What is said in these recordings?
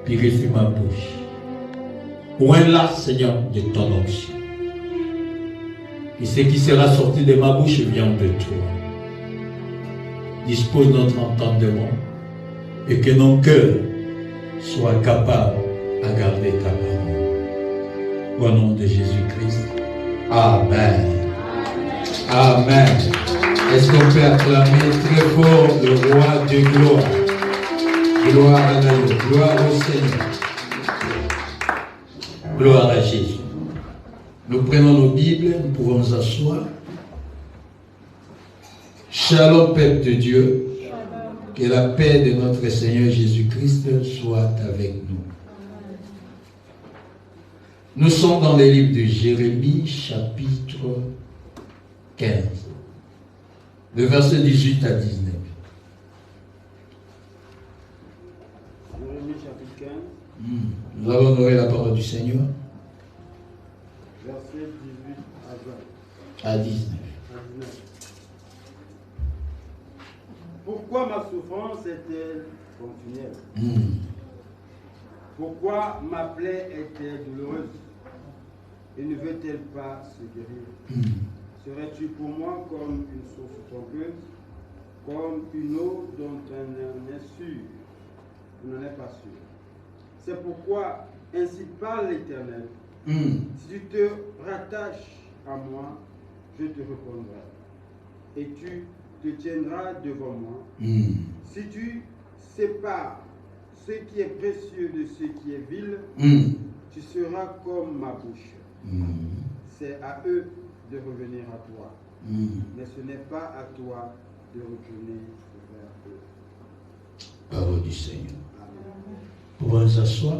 purifie ma bouche. Oins-la, Seigneur, de ton onction. Et ce qui sera sorti de ma bouche vient de toi. Dispose notre entendement et que nos cœurs soient capables à garder ta parole. Au nom de Jésus-Christ. Amen. Amen. Est-ce qu'on peut acclamer très fort le roi de gloire? Gloire à l'agneau, gloire au Seigneur. Gloire à Jésus. Nous prenons nos Bibles, nous pouvons nous asseoir. Shalom, peuple de Dieu. Que la paix de notre Seigneur Jésus-Christ soit avec nous. Nous sommes dans le livre de Jérémie, chapitre 15, le verset 18 à 19. Jérémie, chapitre 15. Nous allons honorer la parole du Seigneur. Verset 18 à 19. Pourquoi ma souffrance est-elle continuelle? Pourquoi ma plaie est-elle douloureuse et ne veut-elle pas se guérir? Serais-tu pour moi comme une source trompeuse, comme une eau dont on en est sûr, on n'en est pas sûr? C'est pourquoi, ainsi parle l'Éternel, si tu te rattaches à moi, je te répondrai, et tu te tiendras devant moi. Si tu sépares ce qui est précieux de ce qui est vil, tu seras comme ma bouche. C'est à eux de revenir à toi, mais ce n'est pas à toi de retourner vers eux. Parole du Seigneur. Amen. Pouvons nous asseoir.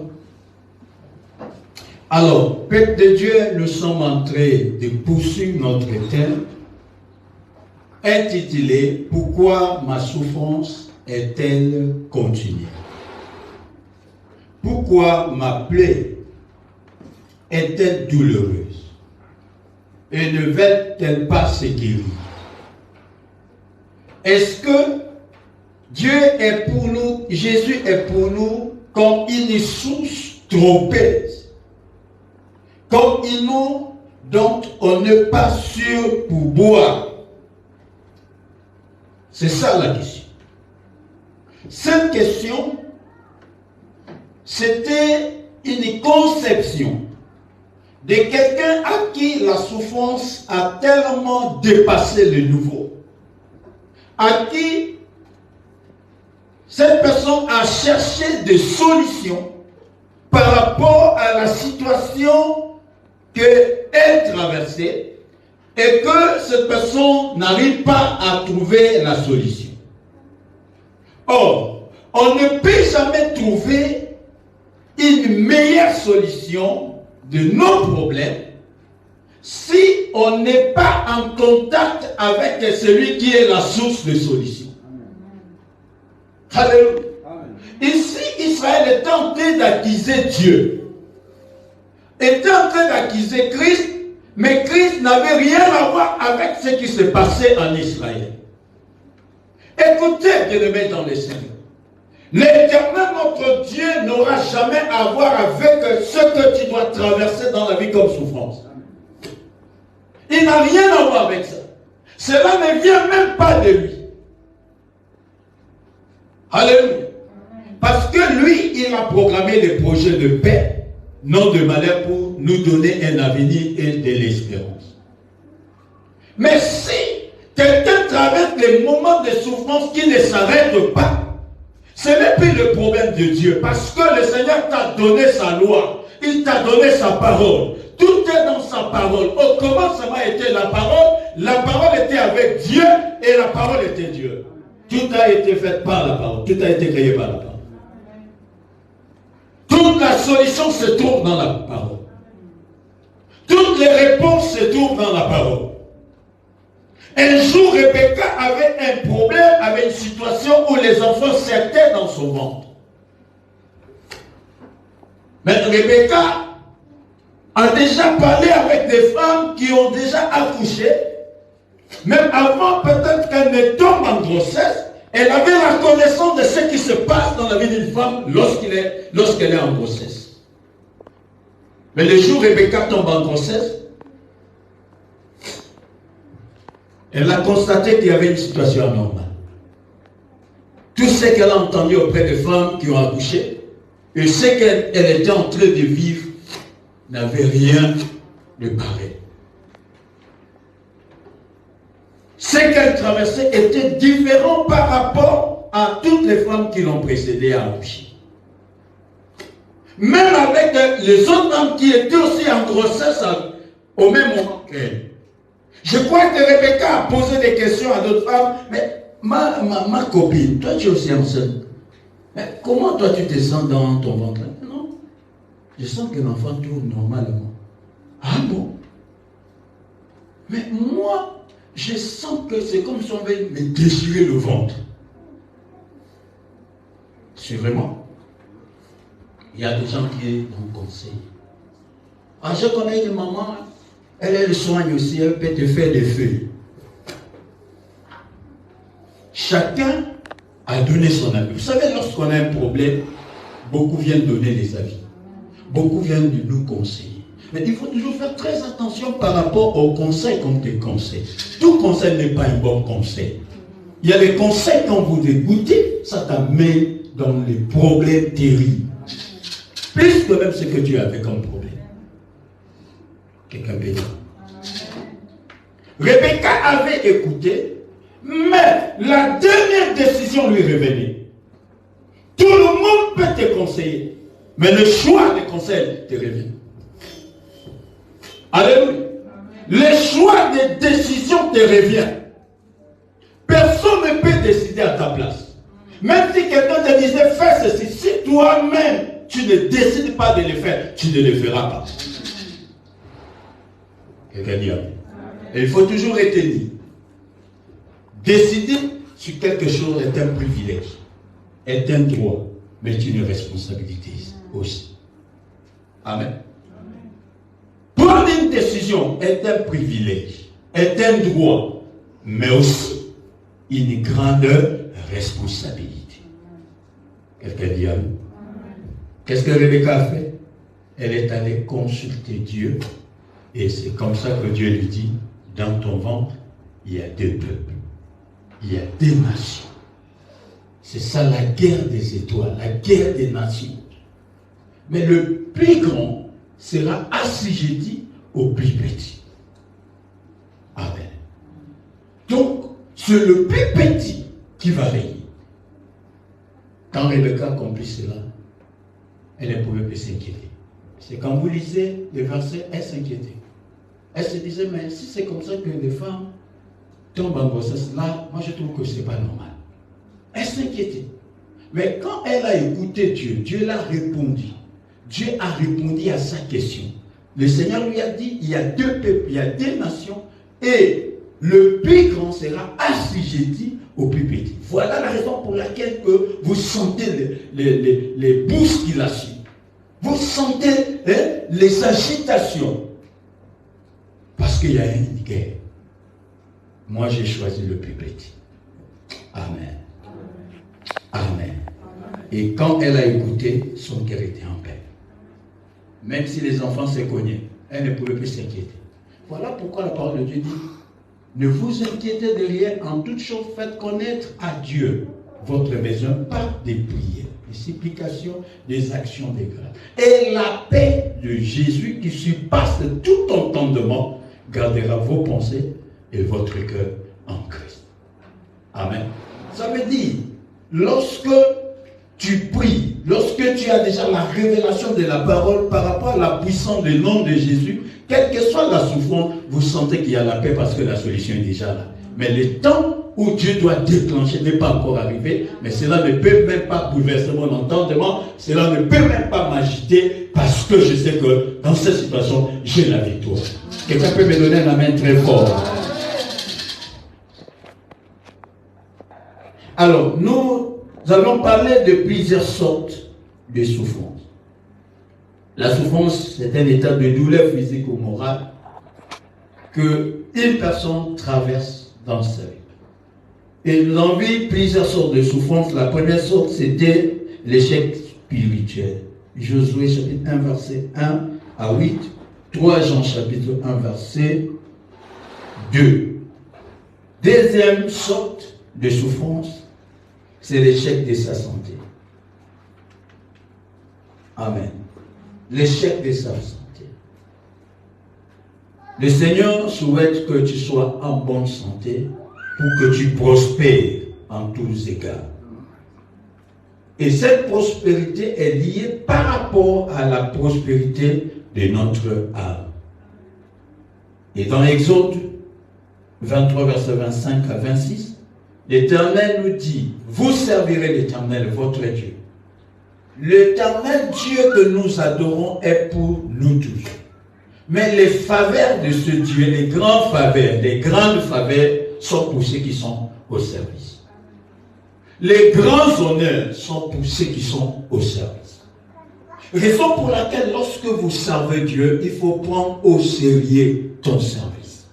Alors, peuple de Dieu, nous sommes en train de poursuivre notre thème intitulé « Pourquoi ma souffrance est-elle continue ?» Pourquoi ma plaie est-elle douloureuse et ne veut-elle pas se guérir? Est-ce que Dieu est pour nous, Jésus est pour nous comme une source trompeuse, comme une eau dont on n'est pas sûr pour boire? C'est ça la question. Cette question, c'était une conception de quelqu'un à qui la souffrance a tellement dépassé le nouveau, à qui cette personne a cherché des solutions par rapport à la situation qu'elle traversait, et que cette personne n'arrive pas à trouver la solution. Or, on ne peut jamais trouver une meilleure solution de nos problèmes si on n'est pas en contact avec celui qui est la source de solution. Alléluia. Ici, Israël est en train d'accuser Dieu, est en train d'accuser Christ, mais Christ n'avait rien à voir avec ce qui se passait en Israël. Écoutez, bien-aimés dans le Seigneur, l'Éternel, notre Dieu, n'aura jamais à voir avec ce que tu dois traverser dans la vie comme souffrance. Il n'a rien à voir avec ça. Cela ne vient même pas de lui. Alléluia. Parce que lui, il a programmé des projets de paix, non de malheur, pour nous donner un avenir et de l'espérance. Mais si quelqu'un traverse des moments de souffrance qui ne s'arrêtent pas, ce n'est plus le problème de Dieu, parce que le Seigneur t'a donné sa loi, il t'a donné sa parole. Tout est dans sa parole. Au commencement était la parole était avec Dieu et la parole était Dieu. Tout a été fait par la parole, tout a été créé par la parole. Toute la solution se trouve dans la parole. Toutes les réponses se trouvent dans la parole. Un jour, Rebecca avait un problème, avait une situation où les enfants s'étaient dans son ventre. Mais Rebecca a déjà parlé avec des femmes qui ont déjà accouché. Même avant peut-être qu'elle ne tombe en grossesse, Elle avait la connaissance de ce qui se passe dans la vie d'une femme lorsqu'elle est en grossesse. Mais le jour où Rebecca tombe en grossesse, elle a constaté qu'il y avait une situation anormale. Tout ce qu'elle a entendu auprès des femmes qui ont accouché, et ce qu'elle était en train de vivre, n'avait rien de pareil. Ce qu'elle traversait était différent par rapport à toutes les femmes qui l'ont précédée à accoucher. Même avec les autres femmes qui étaient aussi en grossesse au même moment qu'elle. Je crois que Rebecca a posé des questions à d'autres femmes, mais ma copine, toi tu es aussi enceinte. Mais comment toi tu te sens dans ton ventre? Non, je sens que l'enfant tourne normalement. Ah bon? Mais moi, je sens que c'est comme si on avait me déchirer le ventre. C'est vraiment. Il y a des gens qui nous conseillent. Ah, je connais une maman, elle soigne aussi, elle peut te faire des feuilles. Chacun a donné son avis. Vous savez, lorsqu'on a un problème, beaucoup viennent donner des avis. Beaucoup viennent de nous conseiller. Mais il faut toujours faire très attention par rapport aux conseils qu'on te conseille. Tout conseil n'est pas un bon conseil. Il y a des conseils quand vous écoutez, ça t'amène dans les problèmes terribles. Plus que même ce que tu avais comme problème. Quelqu'un peut dire. Rebecca avait écouté, mais la dernière décision lui revenait. Tout le monde peut te conseiller, mais le choix des conseils te revient. Alléluia. Le choix des décisions te revient. Personne ne peut décider à ta place. Même si quelqu'un te disait fais ceci, si toi-même tu ne décides pas de le faire, tu ne le feras pas. Quelqu'un dit amen. Et il faut toujours retenir. Décider sur quelque chose est un privilège, est un droit, mais c'est une responsabilité aussi. Amen. Prendre une décision est un privilège, est un droit, mais aussi une grande responsabilité. Quelqu'un dit amen. Qu'est-ce que Rebecca a fait? Elle est allée consulter Dieu et c'est comme ça que Dieu lui dit, dans ton ventre, il y a deux peuples, il y a deux nations. C'est ça la guerre des étoiles, la guerre des nations. Mais le plus grand sera assujetti au plus petit. Amen. Donc, c'est le plus petit qui va régner. Quand Rebecca accomplit cela, elle ne pouvait plus s'inquiéter. C'est quand vous lisez les versets, elle s'inquiétait. Elle se disait, mais si c'est comme ça que les femmes tombent en grossesse, là, moi je trouve que ce n'est pas normal. Elle s'inquiétait. Mais quand elle a écouté Dieu, Dieu l'a répondu. Dieu a répondu à sa question. Le Seigneur lui a dit, il y a deux peuples, il y a deux nations, et le plus grand sera assujetti au plus petit. Voilà la raison pour laquelle que vous sentez les bousculations. Vous sentez les agitations. Parce qu'il y a une guerre. Moi, j'ai choisi le plus petit. Amen. Amen. Et quand elle a écouté, son cœur était en paix. Même si les enfants se cognaient, elle ne pouvait plus s'inquiéter. Voilà pourquoi la parole de Dieu dit, ne vous inquiétez de rien, en toute chose faites connaître à Dieu votre besoin par des prières, des supplications, des actions de grâce. Et la paix de Jésus qui surpasse tout entendement gardera vos pensées et votre cœur en Christ. Amen. Ça veut dire, lorsque tu pries, lorsque tu as déjà la révélation de la parole par rapport à la puissance du nom de Jésus, quelle que soit la souffrance, vous sentez qu'il y a la paix parce que la solution est déjà là. Mais le temps où Dieu doit déclencher n'est pas encore arrivé, mais cela ne peut même pas bouleverser mon entendement, cela ne peut même pas m'agiter parce que je sais que dans cette situation, j'ai la victoire. Quelqu'un peut me donner un amen très fort. Alors, nous allons parler de plusieurs sortes de souffrances. La souffrance, c'est un état de douleur physique ou morale qu'une personne traverse dans sa vie. Et nous avons vu plusieurs sortes de souffrances. La première sorte, c'était l'échec spirituel. Josué chapitre 1, verset 1 à 8. 3 Jean chapitre 1, verset 2. Deuxième sorte de souffrance, c'est l'échec de sa santé. Amen. L'échec de sa santé. Le Seigneur souhaite que tu sois en bonne santé pour que tu prospères en tous égards. Et cette prospérité est liée par rapport à la prospérité de notre âme. Et dans Exode 23, verset 25 à 26, l'Éternel nous dit, vous servirez l'Éternel, votre Dieu. L'Éternel Dieu que nous adorons est pour nous tous. Mais les faveurs de ce Dieu, les grandes faveurs sont pour ceux qui sont au service. Les grands honneurs sont pour ceux qui sont au service. Raison pour laquelle lorsque vous servez Dieu, il faut prendre au sérieux ton service.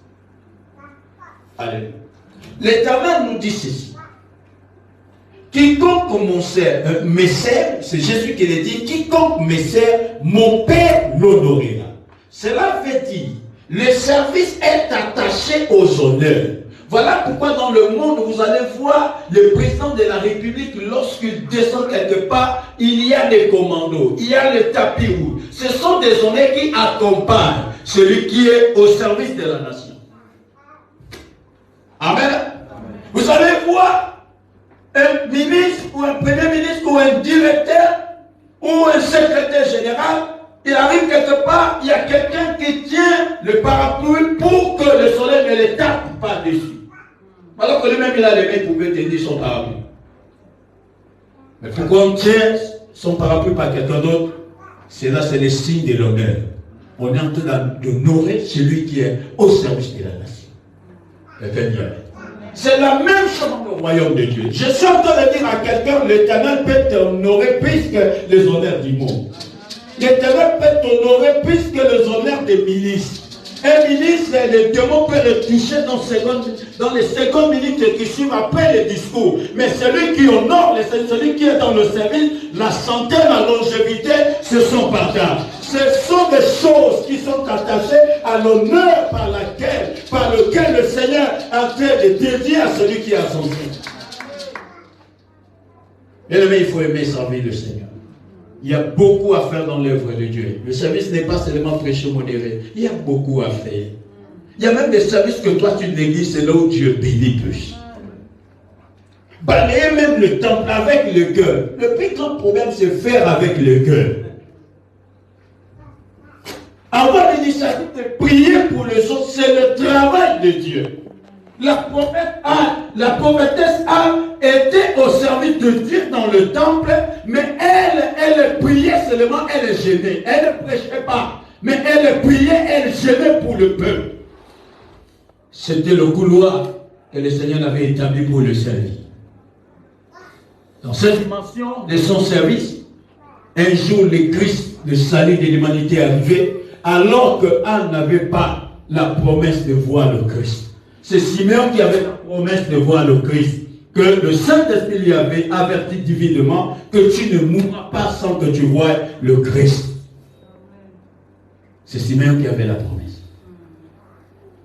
Alléluia. L'Éternel nous dit ceci. Quiconque me sert, c'est Jésus qui le dit, quiconque me sert, mon Père l'honorera. Cela veut dire, le service est attaché aux honneurs. Voilà pourquoi dans le monde, vous allez voir le président de la République, lorsqu'il descend quelque part, il y a des commandos, il y a le tapis rouge. Ce sont des honneurs qui accompagnent celui qui est au service de la nation. Amen. Vous allez voir un ministre ou un premier ministre ou un directeur ou un secrétaire général. Il arrive quelque part, il y a quelqu'un qui tient le parapluie pour que le soleil ne le tape pas dessus. Alors que lui-même, il a les mains pour tenir son parapluie. Mais pourquoi on tient son parapluie par quelqu'un d'autre? C'est là, c'est le signe de l'honneur. On est en train d'honorer celui qui est au service de la nation. C'est la même chose dans le royaume de Dieu. Je suis en train de dire à quelqu'un, l'Éternel peut t'honorer plus que les honneurs du monde. L'Éternel peut t'honorer plus que les honneurs des ministres. Un ministre, le démon peut le toucher dans les secondes minutes qui suivent après le discours. Mais celui qui honore, celui qui est dans le service, la santé, la longévité, ce sont partages. Ce sont des choses qui sont attachées à l'honneur par lequel le Seigneur a fait de dédier à celui qui a son nom. Et il faut aimer servir le Seigneur. Il y a beaucoup à faire dans l'œuvre de Dieu. Le service n'est pas seulement prêcher, modérer. Il y a beaucoup à faire. Il y a même des services que toi tu négliges, c'est là où Dieu bénit plus. Balayer même le temple avec le cœur. Le plus grand problème, c'est faire avec le cœur. Avoir l'initiative de prier pour les autres, c'est le travail de Dieu. La prophétesse Anne était au service de Dieu dans le temple, mais elle priait seulement, elle gênait. Elle ne prêchait pas, mais elle priait, elle gênait pour le peuple. C'était le couloir que le Seigneur avait établi pour le servir. Dans cette dimension de son service, un jour le Christ, le salut de l'humanité est arrivé, alors que Anne n'avait pas la promesse de voir le Christ. C'est Simeon qui avait la promesse de voir le Christ, que le Saint-Esprit lui avait averti divinement que tu ne mourras pas sans que tu voies le Christ. C'est Simeon qui avait la promesse.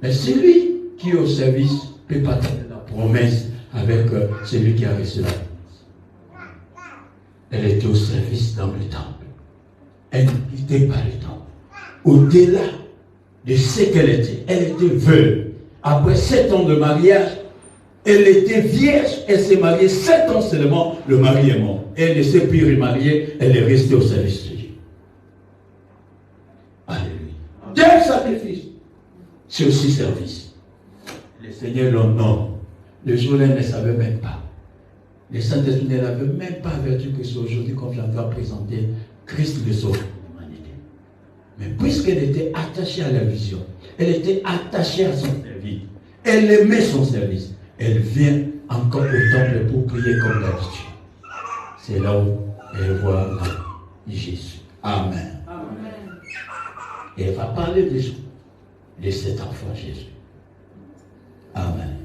Mais celui qui est au service peut partager la promesse avec celui qui a reçu la promesse. Elle était au service dans le temple. Elle ne quittait pas le temple. Au-delà de ce qu'elle était veuve. Après 7 ans de mariage, elle était vierge, elle s'est mariée 7 ans seulement, le mari est mort. Elle ne s'est plus remariée, elle est restée au service de Dieu. Alléluia. Quel sacrifice, c'est aussi service. Le Seigneur l'honore. Le jour-là, elle ne savait même pas. Le Saint-Esprit ne l'avait même pas averti que c'est aujourd'hui, comme j'avais présenté, Christ le Sauveur de l'humanité. Mais puisqu'elle était attachée à la vision, elle était attachée à son service, elle aimait son service, elle vient encore au temple pour prier comme d'habitude. C'est là où elle voit Jésus. Amen. Amen. Et elle va parler de cet enfant Jésus. Amen. Amen.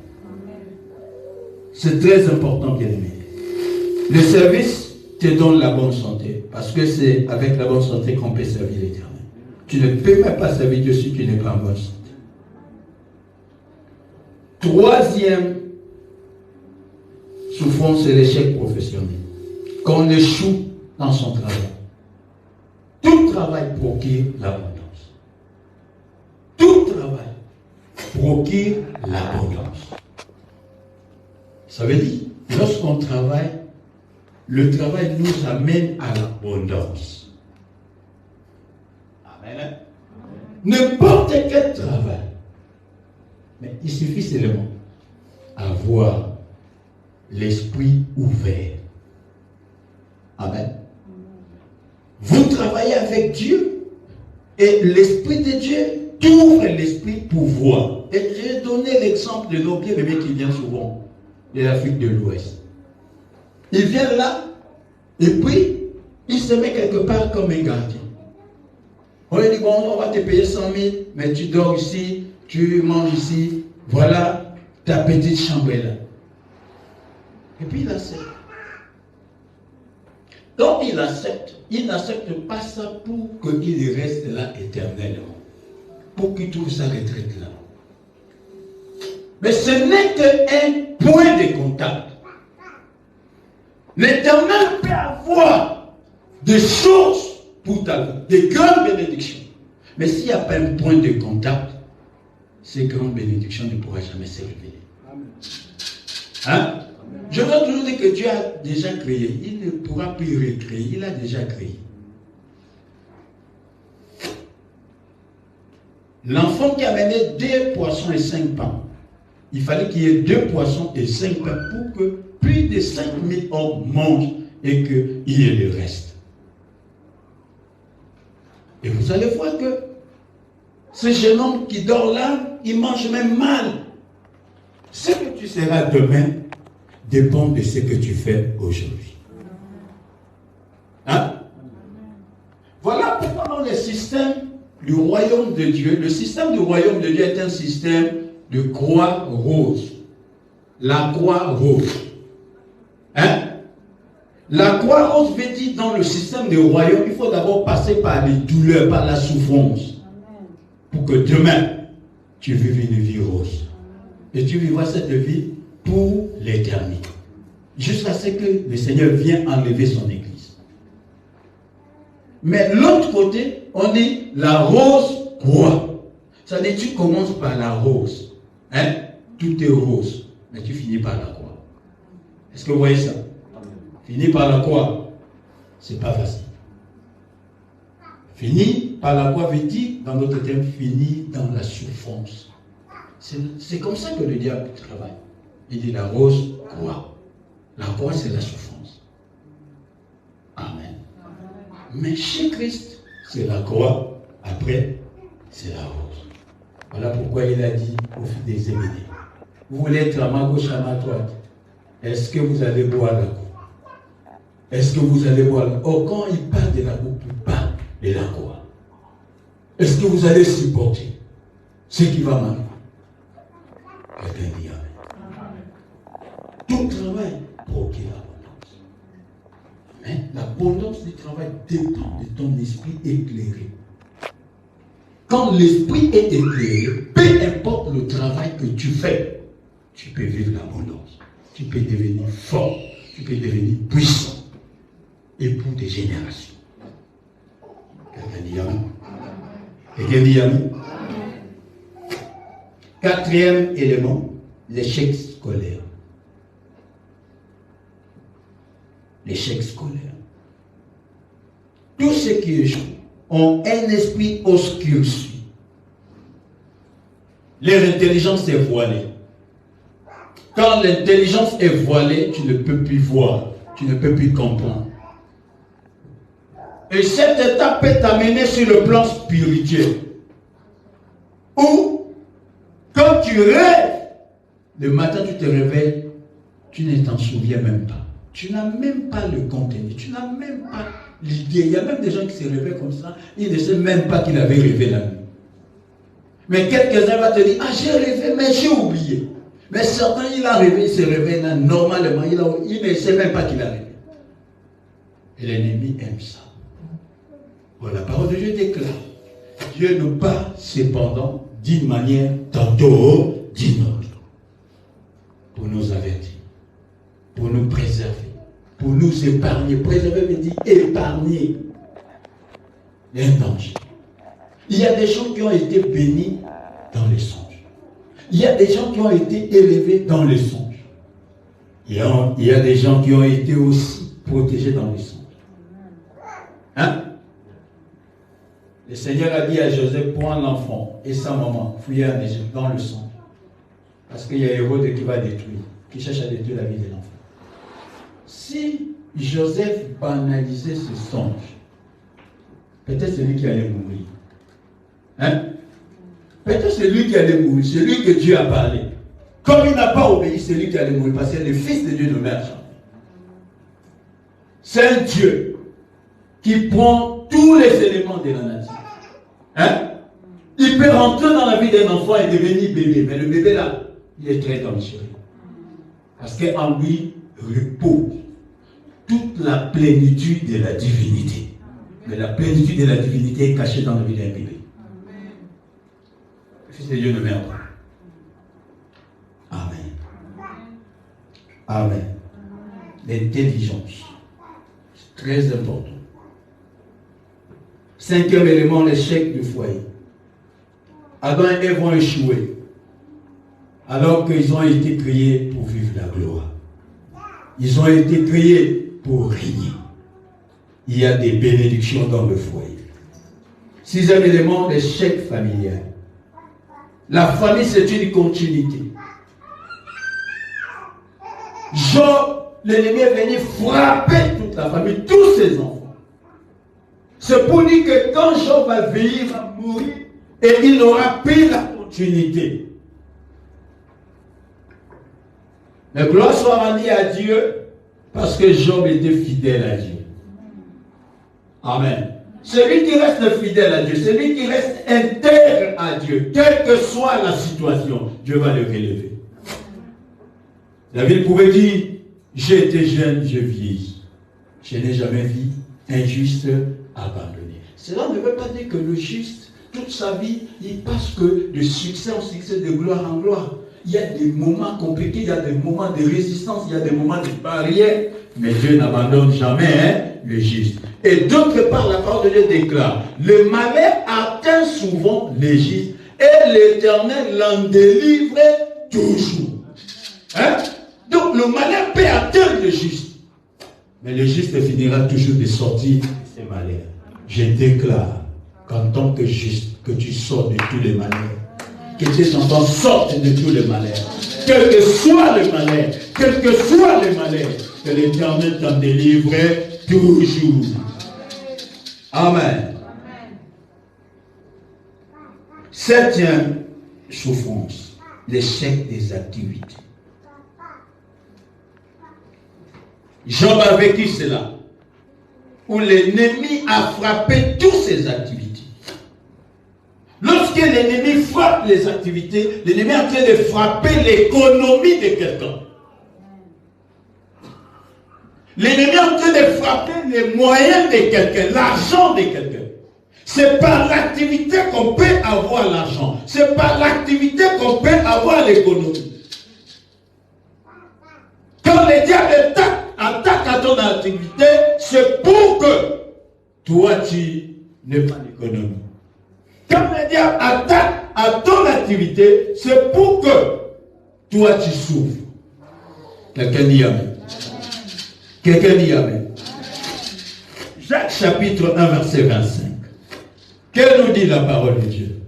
C'est très important, bien aimé. Le service te donne la bonne santé, parce que c'est avec la bonne santé qu'on peut servir l'Éternel. Tu ne peux même pas servir Dieu si tu n'es pas en bonne santé. Troisième souffrance, c'est l'échec professionnel. Quand on échoue dans son travail. Tout travail procure l'abondance. Tout travail procure l'abondance. Ça veut dire, lorsqu'on travaille, le travail nous amène à l'abondance. Amen. N'importe quel travail. Mais il suffit seulement d'avoir l'esprit ouvert. Amen. Vous travaillez avec Dieu et l'Esprit de Dieu t'ouvre l'esprit pour voir. Et j'ai donné l'exemple de nos bien-aimés qui viennent souvent de l'Afrique de l'Ouest. Ils viennent là et puis ils se mettent quelque part comme un gardien. On lui dit, bon, on va te payer 100 000, mais tu dors ici, tu manges ici, voilà ta petite chambre est là. Et puis il accepte. Quand il n'accepte pas ça pour qu'il reste là éternellement. Pour qu'il trouve sa retraite là. Mais ce n'est qu'un point de contact. L'Éternel peut avoir des choses pour ta vie, des grandes bénédictions. Mais s'il n'y a pas un point de contact, ces grandes bénédictions ne pourront jamais se révéler. Hein? Je veux toujours dire que Dieu a déjà créé. Il ne pourra plus recréer. Il a déjà créé. L'enfant qui a mené 2 poissons et 5 pains, il fallait qu'il y ait 2 poissons et 5 pains pour que plus de 5000 hommes mangent et qu'il y ait le reste. Et vous allez voir que ce jeune homme qui dort là, il mange même mal. Ce que tu seras demain dépend de ce que tu fais aujourd'hui. Hein? Voilà pourquoi dans le système du royaume de Dieu, le système du royaume de Dieu est un système de croix rose. La croix rose. Hein? La croix rose veut dire dans le système du royaume, il faut d'abord passer par les douleurs, par la souffrance. Pour que demain, tu vives une vie rose. Et tu vivras cette vie pour l'éternité. Jusqu'à ce que le Seigneur vienne enlever son église. Mais l'autre côté, on dit la rose croix. Ça veut dire tu commences par la rose. Hein? Tout est rose. Mais tu finis par la croix. Est-ce que vous voyez ça? Finir par la croix, c'est pas facile. Finir par la croix veut dire, dans notre terme, finir dans la souffrance. C'est comme ça que le diable travaille. Il dit la rose croix. La croix, c'est la souffrance. Amen. Mais chez Christ, c'est la croix. Après, c'est la rose. Voilà pourquoi il a dit aux filles des Zébédée, vous voulez être à ma gauche, à ma droite. Est-ce que vous allez boire la coupe? Est-ce que vous allez boire la coupe? Oh, quand il parle de la coupe, il parle de la croix. Est-ce que vous allez supporter ce qui va mal? Quelqu'un dit amen. Tout travail procure l'abondance. Mais l'abondance du travail dépend de ton esprit éclairé. Quand l'esprit est éclairé, peu importe le travail que tu fais, tu peux vivre l'abondance. Tu peux devenir fort, tu peux devenir puissant. Et pour des générations. Quelqu'un dit amen. Quelqu'un dit amen. 4e élément, l'échec scolaire. L'échec scolaire. Tous ceux qui échouent ont un esprit obscurci. Leur intelligence est voilée. Quand l'intelligence est voilée, tu ne peux plus voir, tu ne peux plus comprendre. Et cette étape peut t'amener sur le plan spirituel. Où, quand tu rêves, le matin tu te réveilles, tu ne t'en souviens même pas. Tu n'as même pas le contenu, tu n'as même pas l'idée. Il y a même des gens qui se réveillent comme ça, ils ne savent même pas qu'ils avaient rêvé la nuit. Mais quelques-uns vont te dire, ah j'ai rêvé, mais j'ai oublié. Mais certains, il a rêvé, il se réveille là, normalement, il ne sait même pas qu'il a rêvé. Et l'ennemi aime ça. Bon, la parole de Dieu déclare. Dieu nous bat cependant d'une manière tantôt d'une autre. Pour nous avertir, pour nous préserver, pour nous épargner. Préserver veut dire épargner un danger. Il y a des gens qui ont été bénis dans les songes. Il y a des gens qui ont été élevés dans les songes. Il y a des gens qui ont été aussi protégés dans les songes. Hein? Le Seigneur a dit à Joseph, prends l'enfant et sa maman, fouillez en Égypte dans le songe. Parce qu'il y a Hérode qui va détruire, qui cherche à détruire la vie de l'enfant. Si Joseph banalisait ce songe, peut-être c'est lui qui allait mourir. Hein? Peut-être c'est lui qui allait mourir, c'est lui que Dieu a parlé. Comme il n'a pas obéi, c'est lui qui allait mourir, parce que le Fils de Dieu ne meurt jamais. C'est un Dieu qui prend tous les éléments de la nature. Hein? Il peut rentrer dans la vie d'un enfant et devenir bébé, mais le bébé là, il est très dangereux. Parce qu'en lui repose toute la plénitude de la divinité. Mais la plénitude de la divinité est cachée dans la vie d'un bébé. Le Fils de Dieu ne meurt pas. Amen. Amen. L'intelligence, c'est très important. Cinquième élément, l'échec du foyer. Adam et Ève vont échouer, alors qu'ils ont été créés pour vivre la gloire. Ils ont été créés pour régner. Il y a des bénédictions dans le foyer. Sixième élément, l'échec familial. La famille, c'est une continuité. Job, l'ennemi est venu frapper toute la famille, tous ses enfants. C'est pour dire que quand Job va vieillir, il va mourir, et il aura pris la continuité. Mais gloire soit rendue à Dieu, parce que Job était fidèle à Dieu. Amen. Celui qui reste fidèle à Dieu, celui qui reste intègre à Dieu, quelle que soit la situation, Dieu va le relever. David pouvait dire, j'ai été jeune, je vieillis. Je n'ai jamais vu un juste abandonné. Cela ne veut pas dire que le juste, toute sa vie, il passe que de succès en succès, de gloire en gloire. Il y a des moments compliqués, il y a des moments de résistance, il y a des moments de barrière, mais Dieu n'abandonne jamais le juste. Et d'autre part, la parole de Dieu déclare, le malheur atteint souvent les justes, et l'Éternel l'en délivre toujours. Hein? Donc le malheur peut atteindre le juste, mais le juste finira toujours de sortir de ses malheurs. Je déclare qu'en tant que juste, que tu sors de tous les malheurs. Que tes enfants sortent de tous les malheurs. Quel que soit le malheur, quel que soit le malheur, que l'Éternel t'en délivre toujours. Amen. Septième souffrance, l'échec des activités. Job a vécu cela, où l'ennemi a frappé toutes ses activités. Lorsque l'ennemi frappe les activités, l'ennemi est en train de frapper l'économie de quelqu'un. L'ennemi est en train de frapper les moyens de quelqu'un, l'argent de quelqu'un. C'est par l'activité qu'on peut avoir l'argent. C'est par l'activité qu'on peut avoir l'économie. Quand le diable attaque à ton activité, c'est pour que toi tu n'aies pas l'économie. Quand le diable attaque à ton activité, c'est pour que toi tu souffres. Quelqu'un dit Amen. Quelqu'un dit Amen. Jacques chapitre 1 verset 25. Que nous dit la parole de Dieu?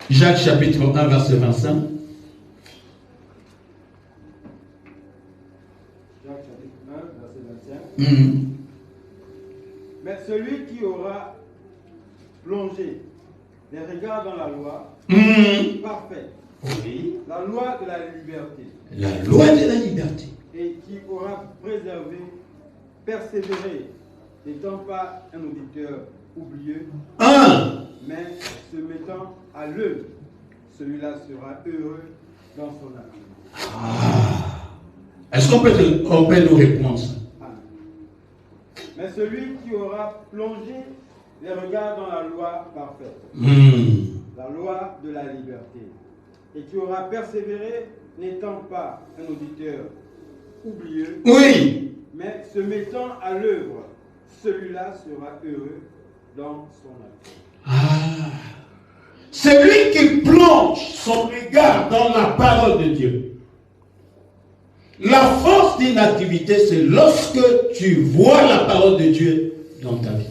Jacques chapitre 1 verset 25. Mais celui qui aura plongé les regards dans la loi parfaite, oui. la loi de la liberté, La loi de la liberté. et qui aura préservé, persévéré, n'étant pas un auditeur oublieux, mais se mettant à l'œuvre, celui-là sera heureux dans son avenir. Est-ce qu'on peut nous répondre ça? Mais celui qui aura plongé les regards dans la loi parfaite, la loi de la liberté, et qui aura persévéré, n'étant pas un auditeur oublieux, mais se mettant à l'œuvre, celui-là sera heureux dans son avenir. Celui qui plonge son regard dans la parole de Dieu. La force d'inactivité, c'est lorsque tu vois la parole de Dieu dans ta vie.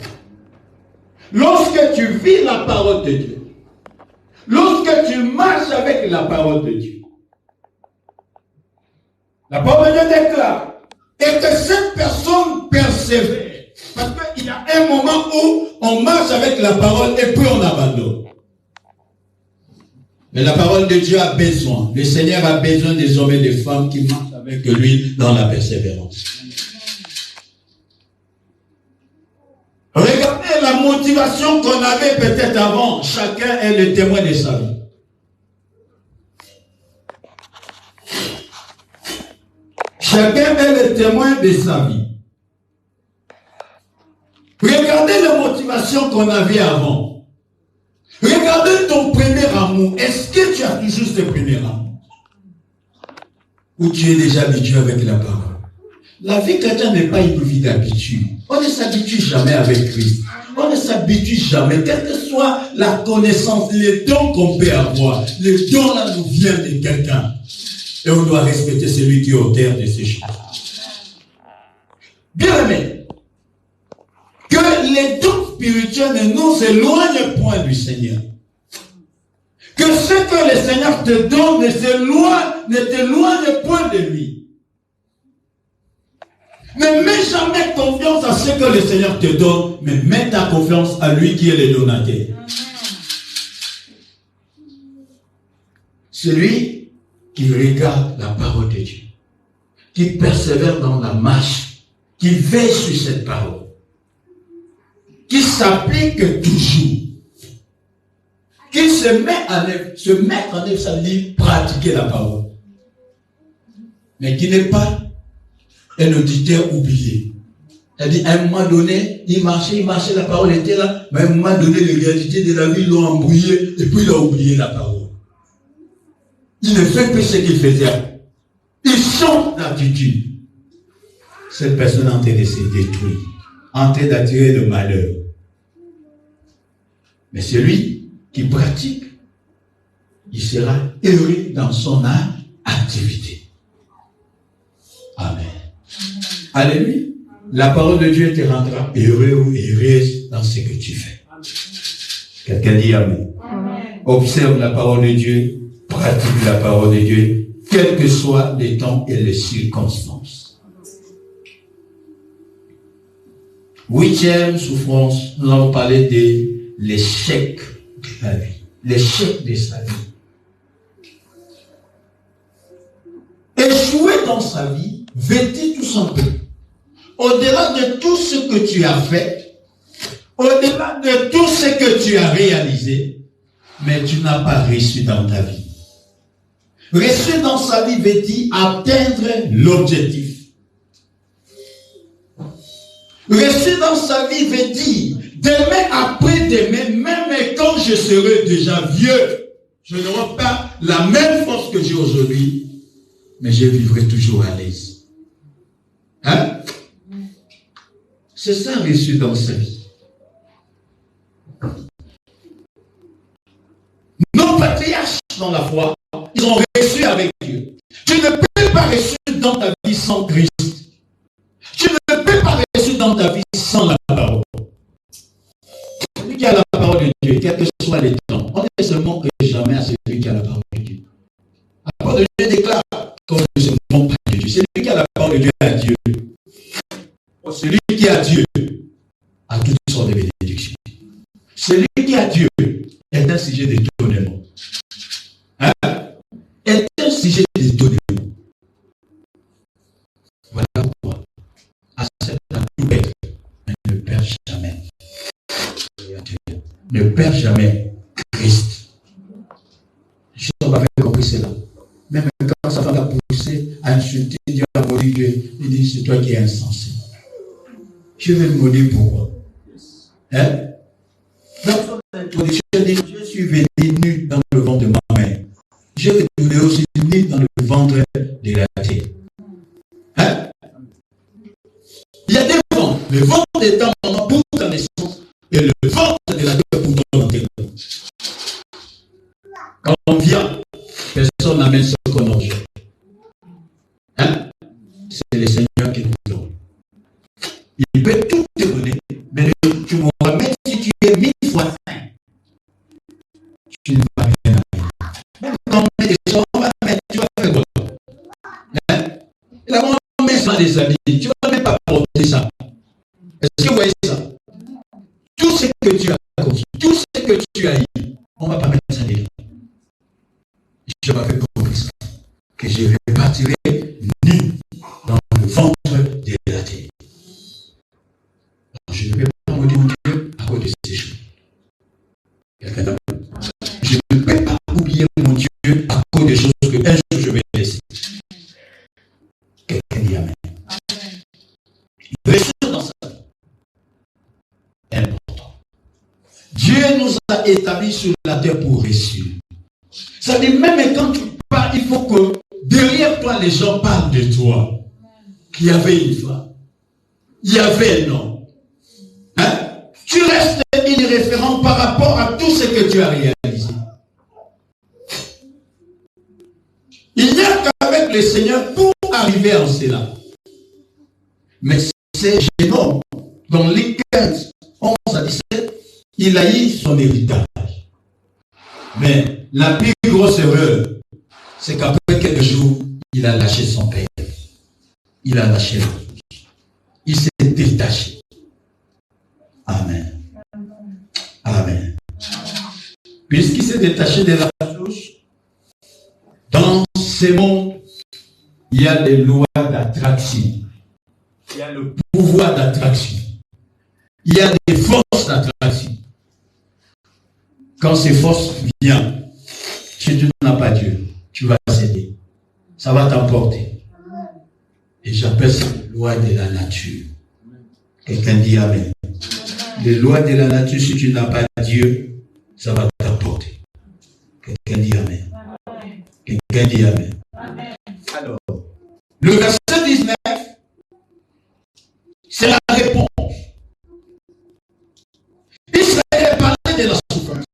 Lorsque tu vis la parole de Dieu. Lorsque tu marches avec la parole de Dieu. La parole de Dieu déclare. Et que cette personne persévère. Parce qu'il y a un moment où on marche avec la parole et puis on abandonne. Mais la parole de Dieu a besoin. Le Seigneur a besoin des hommes et des femmes qui marchent avec lui dans la persévérance. Regardez la motivation qu'on avait peut-être avant. Chacun est le témoin de sa vie. Chacun est le témoin de sa vie. Regardez la motivation qu'on avait avant. Regardez ton premier amour. Est-ce que tu as toujours ce premier amour? Ou tu es déjà habitué avec la parole? La vie chrétienne n'est pas une vie d'habitude. On ne s'habitue jamais avec Christ. On ne s'habitue jamais, quelle que soit la connaissance, les dons qu'on peut avoir. Les dons là nous viennent de quelqu'un. Et on doit respecter celui qui est auteur de ces choses. Bien aimé, que les dons spirituels ne nous éloignent point du Seigneur. Que ce que le Seigneur te donne ne t'éloigne point de lui. Ne mets jamais confiance à ce que le Seigneur te donne, mais mets ta confiance à lui qui est le donateur. Celui qui regarde la parole de Dieu, qui persévère dans la marche, qui veille sur cette parole, qui s'applique toujours, qui se met en œuvre, ça veut dire pratiquer la parole, mais qui n'est pas un auditeur oublié. C'est-à-dire, à un moment donné, il marchait, la parole était là, mais à un moment donné, les réalités de la vie l'ont embrouillé, et puis il a oublié la parole. Il ne fait que ce qu'il faisait. Il change d'attitude. Cette personne est en train de se détruire, en train d'attirer le malheur. Mais celui qui pratique, il sera heureux dans son activité. Amen. Alléluia. La parole de Dieu te rendra heureux ou heureuse dans ce que tu fais. Quelqu'un dit Amen. Amen. Observe la parole de Dieu, pratique la parole de Dieu, quels que soient les temps et les circonstances. 8e souffrance, nous allons parler de l'échec de la vie. L'échec de sa vie. Échouer dans sa vie veut dire tout simplement, au-delà de tout ce que tu as fait, au-delà de tout ce que tu as réalisé, mais tu n'as pas réussi dans ta vie. Réussir dans sa vie veut dire atteindre l'objectif. Réussir dans sa vie veut dire demain après demain, même quand je serai déjà vieux, je n'aurai pas la même force que j'ai aujourd'hui, mais je vivrai toujours à l'aise. Hein? C'est ça réussir dans sa vie. Nos patriarches dans la foi, ils ont réussi avec Dieu. Tu ne peux pas réussir dans ta vie sans Christ. Tu ne peux pas réussir dans ta vie sans la parole. Celui qui a la parole de Dieu, quel que soit les temps, on ne se manque jamais à celui qui a la parole de Dieu. La parole de Dieu déclare qu'on ne se manque pas de Dieu. Celui qui a la parole de Dieu a Dieu. Celui qui a Dieu a toutes sortes de bénédictions. Celui qui a Dieu est un sujet d'étonnement. Hein? Est un sujet d'étonnement. Voilà pourquoi accepte la tout être, mais ne perds jamais. ne perd jamais Christ. Je n'avais compris cela. Même quand sa femme l'a poussé à insulter Dieu, à maudire Dieu, il dit, c'est toi qui es insensé. Je vais le maudire pourquoi? Hein? Dans son introduction, il dit, je suis venu nu dans le ventre de ma mère. Je vais retourner aussi nu dans le ventre de la terre. Hein? Il y a des ventres. Le ventre est un moment pour ta naissance et le ventre de la terre pour ton enterrement. Quand on vient, personne n'amène ce qu'on a. Hein? C'est le Seigneur qui nous donne. Il peut tout te donner, mais tu m'auras, même si tu es 1000 fois saint, tu ne vas rien avoir. Même quand on met des choses, on va mettre, tu vas faire quoi? Hein? Là, on met ça des habits, tu ne vas même pas porter ça. Est-ce que vous voyez ça? Tout ce que tu as construit, tout ce que tu as eu, on ne va pas mettre ça dedans. Je m'avais compris ça, que je repartirai nu dans le ventre de la terre. Je ne vais pas maudire mon Dieu à cause de ces choses. Je ne peux pas oublier mon Dieu à cause des choses que un jour je vais laisser. Quelqu'un dit Amen. Réussir dans ça. Important. Dieu nous a établis sur la terre pour réussir. Ça dit, même quand tu pars, il faut que derrière toi, les gens parlent de toi. Qu'il y avait une femme. Il y avait un homme. Hein? Tu restes irréférent par rapport à tout ce que tu as réalisé. Il n'y a qu'avec le Seigneur pour arriver à cela. Mais c'est jeune homme, dans les 15, 11 à 17, il a eu son héritage. Mais la plus grosse erreur, c'est qu'après quelques jours, il a lâché son père. Il a lâché l'autre. Il s'est détaché. Amen. Amen. Puisqu'il s'est détaché de la chose, dans ce monde, il y a des lois d'attraction. Il y a le pouvoir d'attraction. Il y a des forces d'attraction. Quand ces forces viennent, si tu n'as pas Dieu, tu vas céder. Ça va t'emporter. Et j'appelle ça les lois de la nature. Quelqu'un dit Amen. Les lois de la nature, si tu n'as pas Dieu, ça va t'emporter. Quelqu'un dit Amen. Quelqu'un dit Amen. Alors, le verset 19, c'est la réponse. Israël parlait de la souffrance.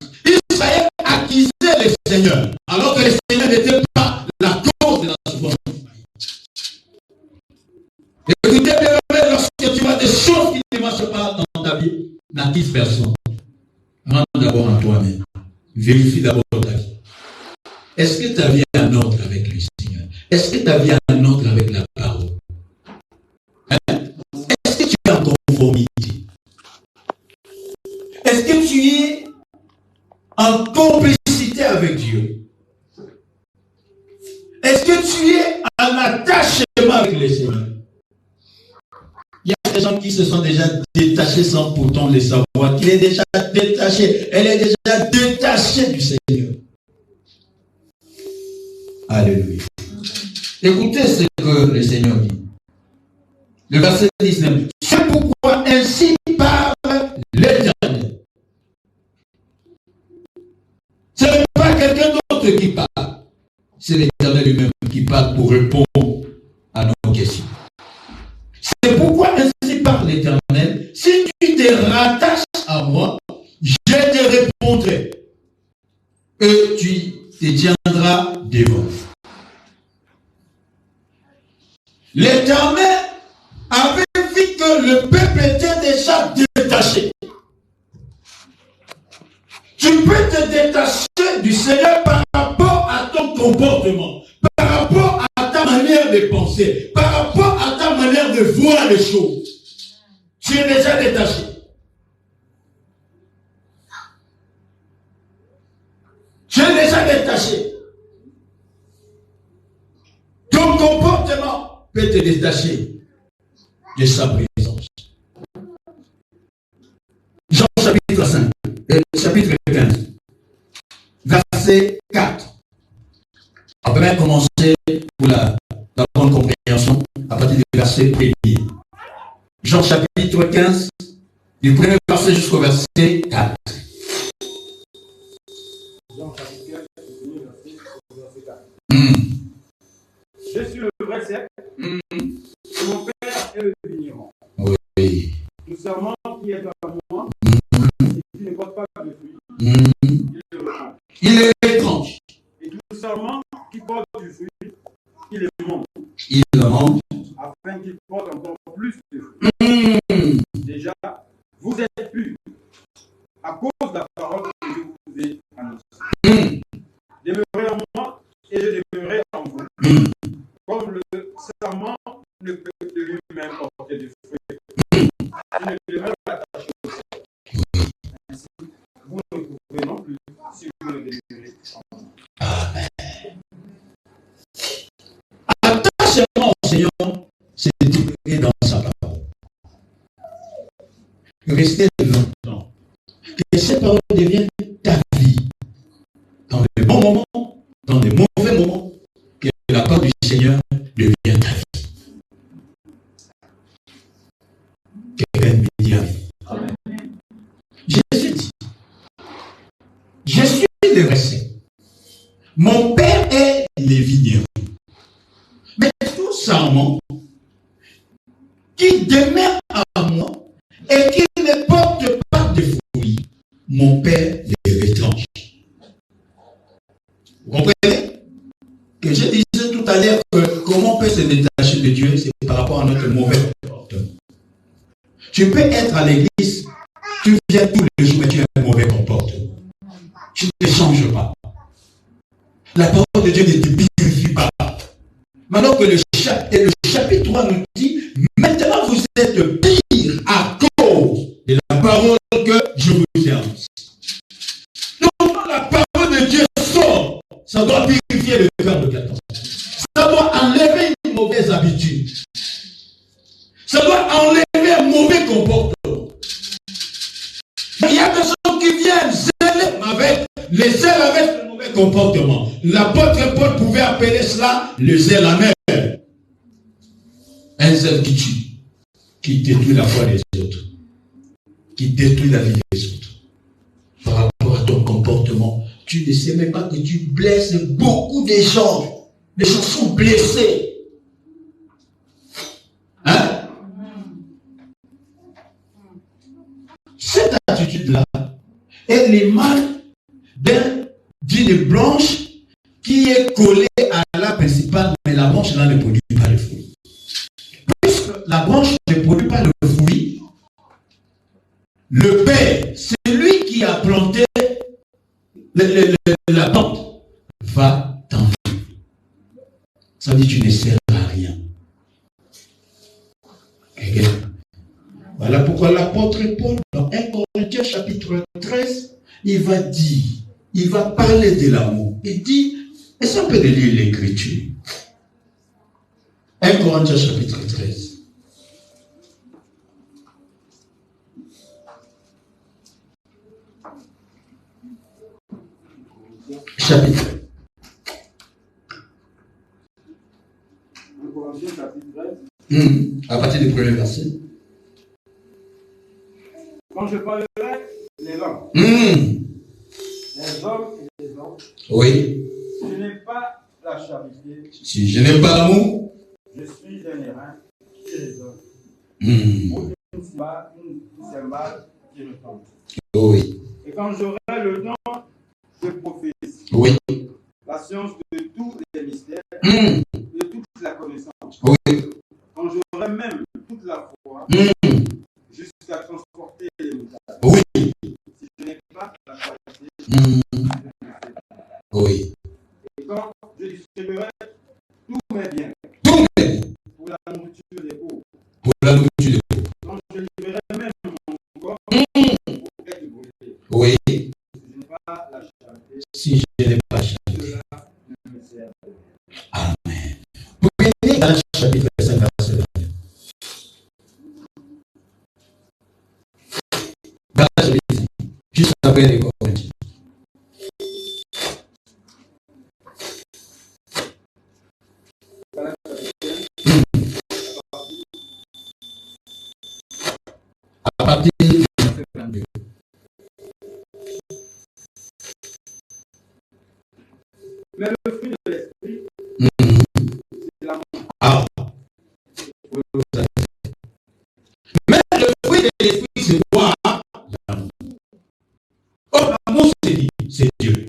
Israël accusait le Seigneur, alors que le Seigneur n'était pas la cause de la souffrance. Écoutez bien, lorsque tu vois des choses qui ne marchent pas dans ta vie, n'accuse personne. Rentre d'abord en toi-même. Vérifie d'abord ta vie. Est-ce que ta vie est en ordre avec le Seigneur? Est-ce que ta vie est en ordre avec la parole? Hein? Est-ce que tu es en conformité? Est-ce que tu es en complicité avec Dieu? Est-ce que tu es en attachement avec le Seigneur? Il y a des gens qui se sont déjà détachés sans pourtant le savoir. Qu'il est déjà détaché. Elle est déjà détachée du Seigneur. Alléluia. Écoutez ce que le Seigneur dit. Le verset 19. C'est pourquoi ainsi parle l'Éternel. Ce n'est pas quelqu'un d'autre qui parle. C'est l'Éternel lui-même qui parle pour répondre à nos questions. C'est pourquoi ainsi parle l'Éternel. Si tu te rattaches à moi, je te répondrai. Et tu te tiendras devant. L'Éternel avait vu que le peuple était déjà détaché. Tu peux te détacher du Seigneur par rapport à ton comportement, par rapport à ta manière de penser, par rapport à ta manière de voir les choses. Tu es déjà détaché. Tu es déjà détaché. Ton comportement peut te détacher de sa présence. Jean chapitre 5, chapitre 15, verset 4. On peut même commencer pour la bonne compréhension à partir du verset 1er. Jean chapitre 15, du premier verset jusqu'au verset 4. Jean chapitre 15, du premier verset au verset 4. Je suis le vrai cep, et mon père est le vigneron. Oui. Tout serment qui est en moi, et qui ne porte pas de fruit, il le reprend. Il est étrange. Et tout serment qui porte du fruit, il le monte. Il le monte. Afin qu'il porte encore plus de fruits. Déjà, vous êtes purs à cause de la parole que je vous ai annoncée. Demeurez en moi et je demeurerai en vous. Comme le serment ne peut de lui-même porter de fruits. Il ne demeure pas attaché au ciel. Ainsi, vous ne pouvez non plus si vous ne demeurez en moi. Amen. Attachement au Seigneur, c'est déclaré dans sa parole. Restez longtemps. Que ces paroles deviennent ta vie. Dans les bons moments, dans les mauvais moments, que la parole du Seigneur devienne ta vie. Quelqu'un me dit amen. Jésus dit, je suis le verset. Mon père est le vigneron. Mais tout serment qui demeure à moi et qui ne porte pas de fruits, mon père le retranche. Vous comprenez? Que je disais tout à l'heure que comment on peut se détacher de Dieu, c'est par rapport à notre mauvais comportement. Tu peux être à l'église, tu viens tous les jours, mais tu as un mauvais comportement. Tu ne changes pas. La parole de Dieu ne te purifie pas. Maintenant que le chapitre 3 nous dit, maintenant vous êtes pire à cause de la parole que je vous ai annoncée. Donc la parole de Dieu sort, ça doit purifier le cœur de quelqu'un. Ça doit enlever une mauvaise habitude. Ça doit enlever un mauvais comportement. Il y a des gens qui viennent zèler avec les zèles avec le mauvais comportement. L'apôtre Paul pouvait appeler cela le zèle amer. Un zèle qui tue, qui détruit la foi des autres, qui détruit la vie des autres. Par rapport à ton comportement, tu ne sais même pas que tu blesses beaucoup de gens. Les gens sont blessés. Hein? Cette attitude-là est l'image d'une branche qui est collée à la principale, mais la branche là ne produit pas de fruits. Puisque la branche ne produit pas de fruits, le père, c'est lui qui a planté la plante, va t'enlever. Ça veut dire que tu ne sers à rien. Voilà pourquoi l'apôtre Paul, dans 1 Corinthiens chapitre 13, il va dire, il va parler de l'amour. Il dit, est-ce qu'on peut lire l'écriture? 1 Corinthiens chapitre 13. Chapitre. 1 Corinthiens chapitre 13. À partir du premier verset. Quand je parlerai les langues, les hommes et les anges, oui. Si je n'ai pas la charité, si je n'ai pas l'amour, je suis un airain chez les hommes. Ou une cymbale qui retombe. Oui. Et quand j'aurai le don de prophétie, oui. La science de tous les mystères, de toute la connaissance, oui. Quand j'aurai même toute la foi, jusqu'à transporter les montagnes. Oui. Si je n'ai pas la charité, oui. Et quand je distribuerai tous mes biens, pour la nourriture des pauvres, quand je livrerai même mon corps pour être brûlé, oui. Si je n'ai pas la charité, si je n'ai pas la charité, cela ne me sert à rien. Amen. Vous venez dans le chapitre 5, verset 20. après les Corinthiens. À partir du verset 22. Mais le fruit de l'esprit, c'est l'amour. Ah. Mais le fruit de l'esprit, c'est quoi? L'amour. Oh, l'amour, c'est Dieu.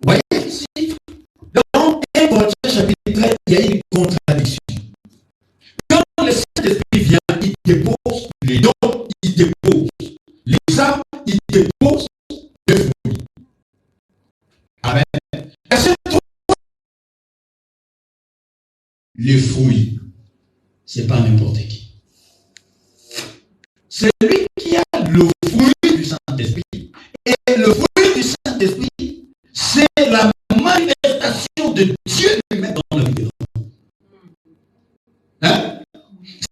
Vous voyez ici, dans 1 Corinthiens chapitre 13, il y a une contradiction. Quand le Saint-Esprit vient, il dépose les dons, il dépose les âmes, il dépose les fruits. Amen. Est-ce que les fruits, c'est pas n'importe qui. C'est lui qui a le fruit du Saint-Esprit. Et le fruit du Saint-Esprit, c'est la manifestation de Dieu lui-même dans la vie de l'homme. Hein?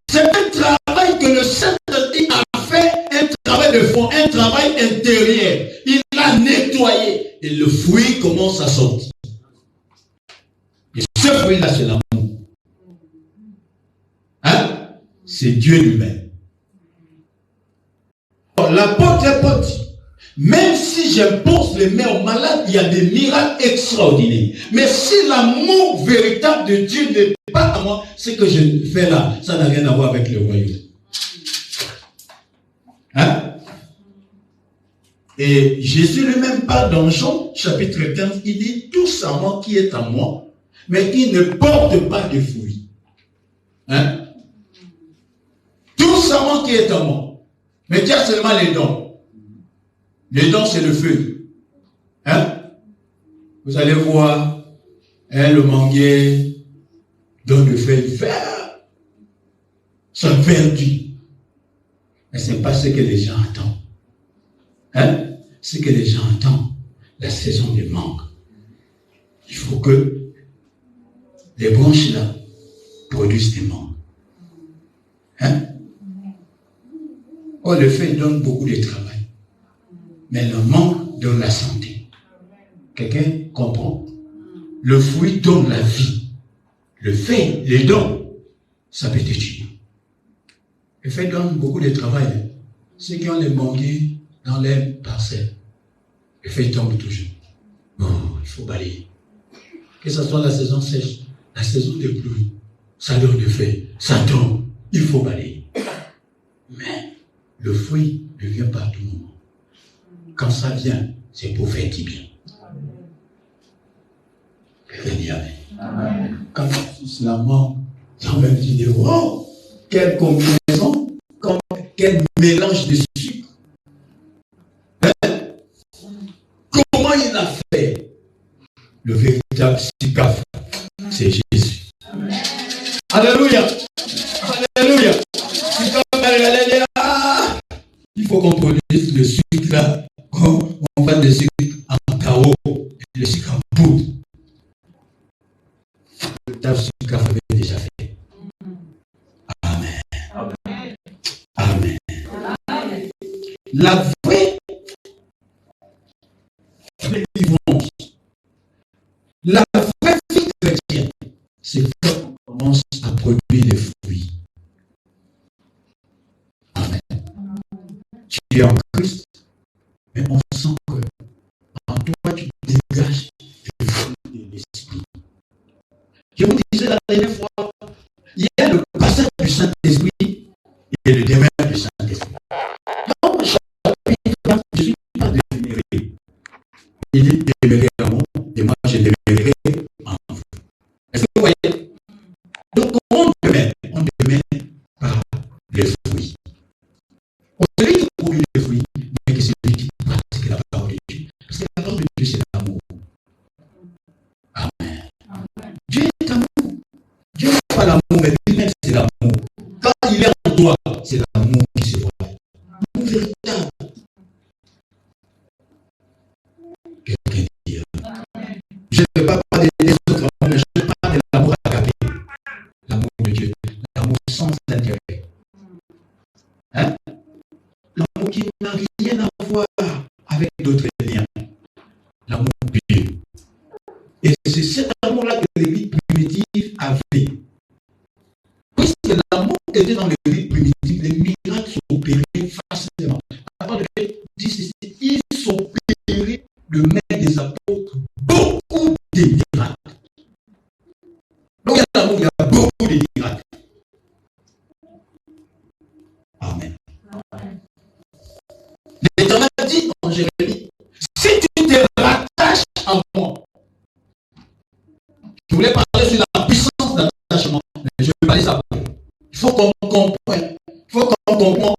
C'est un travail que le Saint-Esprit a fait, un travail de fond, un travail intérieur. Il l'a nettoyé. Et le fruit commence à sortir. Et ce fruit-là, c'est l'amour. Hein? C'est Dieu lui-même. L'apôtre Paul dit, même si j'impose les mains aux malades, il y a des miracles extraordinaires. Mais si l'amour véritable de Dieu n'est pas à moi, ce que je fais là, ça n'a rien à voir avec le royaume. Hein? Et Jésus lui-même parle dans Jean chapitre 15, il dit, tout serment qui est à moi, mais qui ne porte pas de fruits. Hein? Tout serment qui est à moi, mais qui a seulement les dons. Les dons, c'est le feu. Hein? Vous allez voir, hein, le manguier donne le feu vert. C'est vertu. Mais ce n'est pas ce que les gens attendent. Hein? Ce que les gens attendent, la saison des mangues. Il faut que les branches là produisent des mangues. Hein? Oh, le feu donne beaucoup de travail. Mais le mangue donne la santé. Quelqu'un comprend? Le fruit donne la vie. Le fait, les dons, ça peut être. Le fait donne beaucoup de travail. Ceux qui ont les manguiers dans les parcelles, le fait tombe toujours. Oh, il faut balayer. Que ce soit la saison sèche, la saison de pluie, ça donne le fait, ça tombe, il faut balayer. Mais le fruit ne vient pas à tout moment. Quand ça vient, c'est pour faire du bien. Amen. Quand la mort, j'en même dit, oh, quelle combinaison, quel mélange de sucre. Hein? Comment il a fait? Le véritable sucre, c'est Jésus. Amen. Alléluia. Alléluia. Il faut qu'on produise le sucre là. On va le sucre en carreau et le sucre en poudre. Le véritable sucre avait déjà fait. Amen. Amen. Amen. La vraie délivrance, la vraie vie chrétienne, c'est quand on commence à produire les fruits. Amen. Tu es en Christ, mais on sent que en toi tu dégages le fruit de l'esprit. Je vous disais la dernière fois, il y a le passage du Saint-Esprit et le demeure du Saint-Esprit. Dans le chapitre, je ne suis pas demeuré. Il dit demeurer en moi, et moi je demeurerai en vous. Est-ce que vous voyez? Donc on demeure par les fruits. Celui qui produit les fruits, mais que celui qui pratique la parole de Dieu. Parce que la parole de Dieu, c'est l'amour. Amen. Dieu est amour. Dieu n'est pas l'amour, mais lui-même c'est l'amour. Quand il est en toi, c'est l'amour qui se voit. L'amour véritable. Quelqu'un dit, je ne vais pas parler des autres amours, mais je parle de l'amour agapé. L'amour de Dieu. L'amour sans intérêt. Hein? L'amour qui n'a rien regardez dans l'église primitive, les miracles sont opérés facilement. La parole de Dieu dit ceci, ils sont opérés de main des apôtres, beaucoup de miracles. Donc il y a beaucoup de miracles. Amen. L'Éternel dit en Jérémie, si tu te rattaches à moi, je voulais parler sur la puissance d'attachement, mais je vais parler ça après. Il faut qu'on comprenne, il faut qu'on comprenne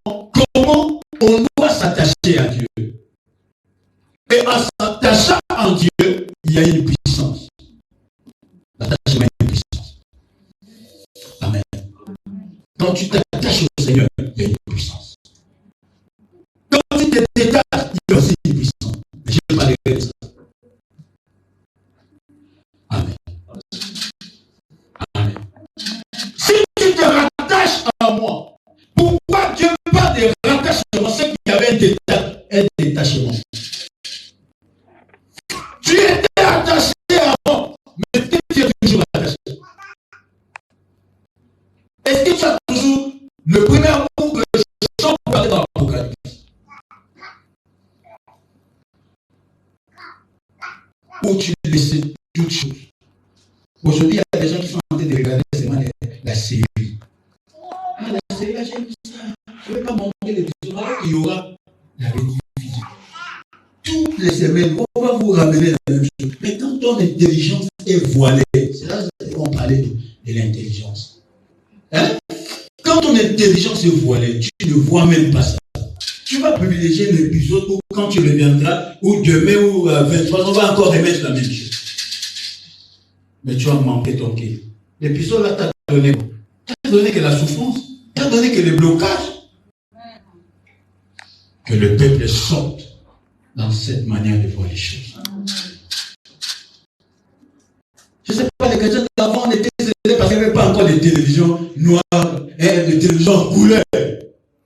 comment on doit s'attacher à Dieu. Et en s'attachant à Dieu, il y a une puissance. L'attachement est une puissance. Amen. Quand tu t'attaches au Seigneur, il y a une puissance. Quand tu te détaches, il y a aussi une puissance. Mais je ne vais pas régler ça. Amen. Amen. Si tu te rattaches à moi, pourquoi Dieu parle de rattachement? C'est qu'il y avait un détachement. Tu étais attaché à moi, mais est-ce que tu es toujours attaché? Est-ce que tu as toujours le premier amour que je chante pour parler dans l'Apocalypse? Où tu laissais toutes choses. Aujourd'hui, il y a des gens qui sont en train de regarder seulement la série. Ah, la série, j'aime ça. Je ne vais pas manquer l'épisode. Alors qu'il y aura la bénédiction. Toutes les semaines, on va vous ramener la même chose. Mais quand ton intelligence est voilée, c'est là qu'on parlait de l'intelligence. Hein? Quand ton intelligence est voilée, tu ne vois même pas ça. Tu vas privilégier l'épisode où quand tu reviendras, ou demain, ou 23, on va encore remettre la même chose. Mais tu as manqué ton cœur. L'épisode là t'a donné quoi? T'a donné que la souffrance, t'a donné que le blocage. Que le peuple sorte dans cette manière de voir les choses. Je ne sais pas, les chrétiens d'avant, on était célébrés parce qu'il n'y avait pas encore de télévision noire, de télévision en couleur.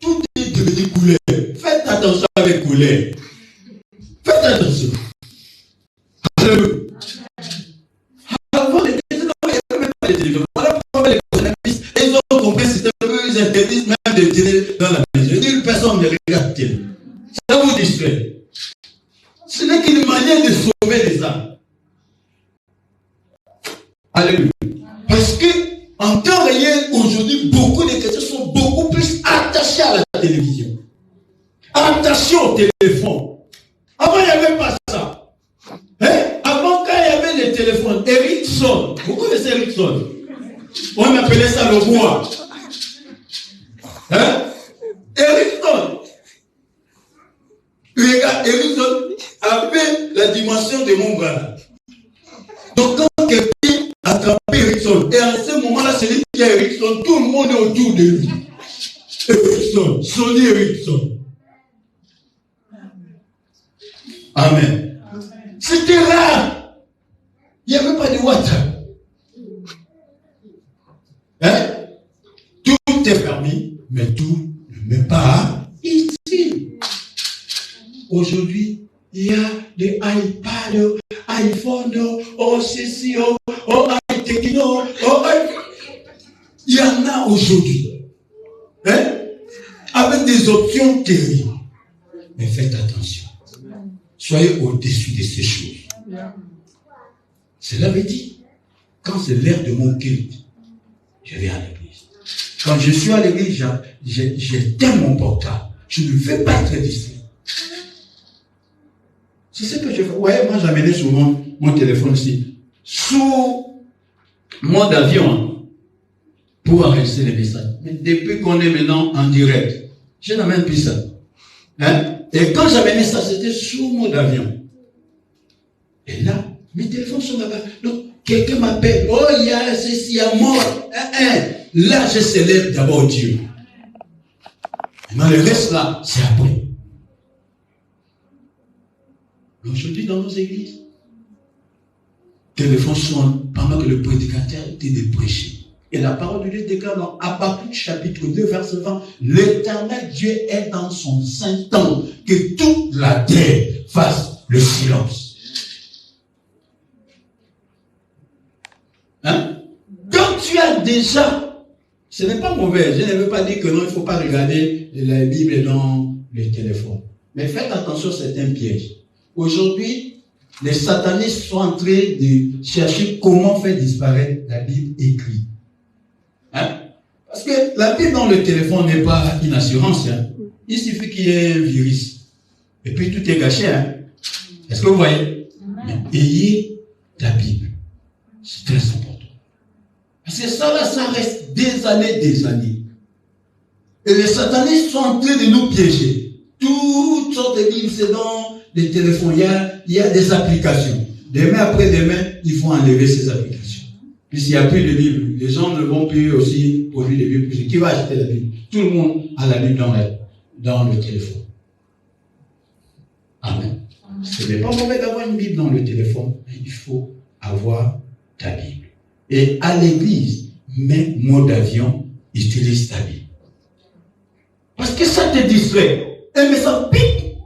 Tout est devenu couleur. Faites attention avec couleur. Faites attention. Alléluia. Avant, les chrétiens, il n'y avait même pas de télévision. Voilà pourquoi les économistes, ils ont compris, c'est un peu, ils interdisent même de télé dans la maison. Une personne ne regarde télé. Ça vous distrait. Ce n'est qu'une manière de sauver les âmes. Alléluia. Parce que, en temps réel, aujourd'hui, beaucoup de chrétiens sont beaucoup plus attachés à la télévision. Attachés au téléphone. Avant, il n'y avait pas ça. Hein? Avant, quand il y avait les téléphones, Ericsson, vous connaissez Ericsson? On appelait ça le bois. Hein? Ericsson. Regarde, Ericsson avait la dimension de mon bras. Donc, quand quelqu'un attrapait Ericsson, et à ce moment-là, celui qui a Ericsson, tout le monde est autour de lui. Ericsson, Sony Ericsson. Amen. C'était rare. Il n'y avait pas de WhatsApp. Hein? Tout est permis, mais tout ne met pas ici. Aujourd'hui, il y a des iPads, iPhone, ceci, iTechno, il y en a aujourd'hui. Hein? Avec des options terribles. Mais faites attention. Soyez au-dessus de ces choses. Cela veut dire, quand c'est l'heure de mon culte, je vais à l'église. Quand je suis à l'église, j'éteins mon portable. Je ne vais pas être distrait. C'est ce que je fais. Ouais, moi j'amenais souvent mon téléphone ici sous mode avion pour enregistrer les messages. Mais depuis qu'on est maintenant en direct, je n'amène plus ça. Hein? Et quand j'amenais ça, c'était sous mode avion. Et là, mes téléphones sont là-bas. Donc, quelqu'un m'appelle. Oh, il y a ceci, il y a mort. Là, je célèbre d'abord Dieu. Maintenant, le reste là, c'est après. Aujourd'hui, dans nos églises, téléphone sonne pendant que le prédicateur était de prêcher. Et la parole de Dieu déclare dans Habakkuk chapitre 2, verset 20, l'Éternel Dieu est dans son saint temple, que toute la terre fasse le silence. Hein? Quand tu as déjà Ce n'est pas mauvais. Je ne veux pas dire que non, il ne faut pas regarder la Bible dans le téléphone. Mais faites attention, c'est un piège. Aujourd'hui, les satanistes sont en train de chercher comment faire disparaître la Bible écrite. Hein? Parce que la Bible dans le téléphone n'est pas une assurance. Hein? Il suffit qu'il y ait un virus. Et puis tout est gâché. Hein? Est-ce que vous voyez? Mais ayez la Bible. C'est très important. Parce que ça là, ça reste des années. Et les satanistes sont en train de nous piéger. Toutes sortes de Bibles, c'est dans les téléphones. Il y a des applications. Demain après demain, il faut enlever ces applications. Puisqu'il n'y a plus de Bible. Les gens ne vont plus aussi produire des Bibles. Qui va acheter la Bible? Tout le monde a la Bible dans le téléphone. Amen. Ce n'est pas mauvais d'avoir une Bible dans le téléphone, mais il faut avoir ta Bible. Et à l'église, même mode d'avion, utilise ta Bible. Parce que ça te distrait. Un message pique.